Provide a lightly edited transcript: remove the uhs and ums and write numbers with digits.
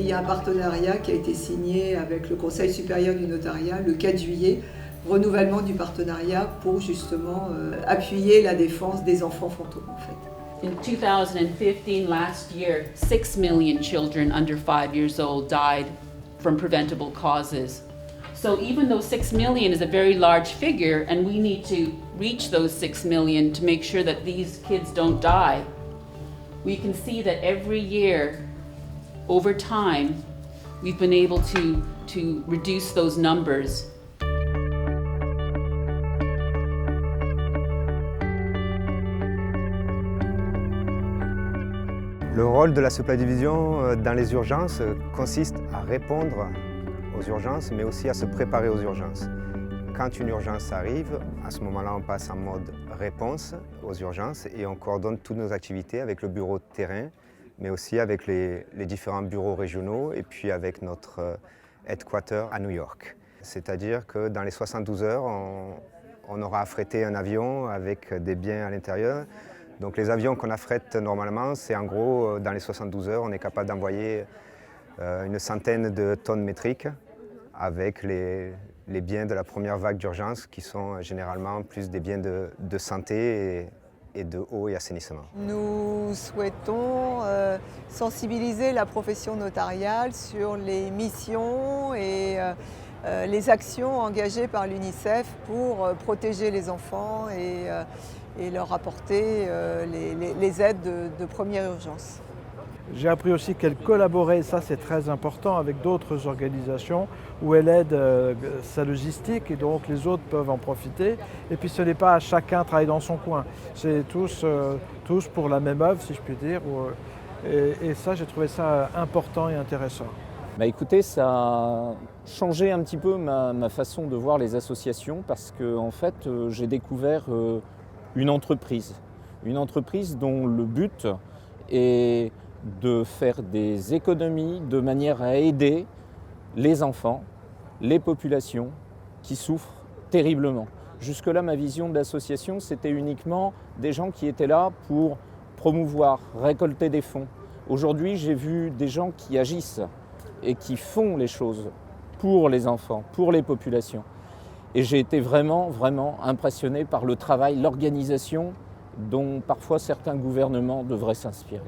y a un partenariat qui a été signé avec le Conseil supérieur du notariat le 4 juillet, renouvellement du partenariat pour justement appuyer la défense des enfants fantômes en fait. In 2015, last year, 6 million children under 5 years old died from preventable causes. So even though 6 million is a very large figure and we need to reach those 6 million to make sure that these kids don't die, we can see that every year, over time, we've been able to reduce those numbers. Le rôle de la Supply Division dans les urgences consiste à répondre aux urgences, mais aussi à se préparer aux urgences. Quand une urgence arrive, à ce moment-là, on passe en mode réponse aux urgences et on coordonne toutes nos activités avec le bureau de terrain, mais aussi avec les différents bureaux régionaux et puis avec notre headquarter à New York. C'est-à-dire que dans les 72 heures, on aura affrété un avion avec des biens à l'intérieur. Donc les avions qu'on affrète normalement, c'est en gros, dans les 72 heures, on est capable d'envoyer une centaine de tonnes métriques avec les biens de la première vague d'urgence qui sont généralement plus des biens de santé et de eau et assainissement. Nous souhaitons sensibiliser la profession notariale sur les missions et les actions engagées par l'UNICEF pour protéger les enfants et leur apporter les aides de première urgence. J'ai appris aussi qu'elle collaborait, ça c'est très important, avec d'autres organisations où elle aide sa logistique et donc les autres peuvent en profiter. Et puis ce n'est pas à chacun travailler dans son coin, c'est tous pour la même œuvre si je puis dire. Et ça j'ai trouvé ça important et intéressant. Bah écoutez, ça a changé un petit peu ma façon de voir les associations parce que en fait j'ai découvert une entreprise dont le but est de faire des économies de manière à aider les enfants, les populations qui souffrent terriblement. Jusque-là, ma vision de l'association, c'était uniquement des gens qui étaient là pour promouvoir, récolter des fonds. Aujourd'hui, j'ai vu des gens qui agissent et qui font les choses pour les enfants, pour les populations. Et j'ai été vraiment, vraiment impressionné par le travail, l'organisation dont parfois certains gouvernements devraient s'inspirer.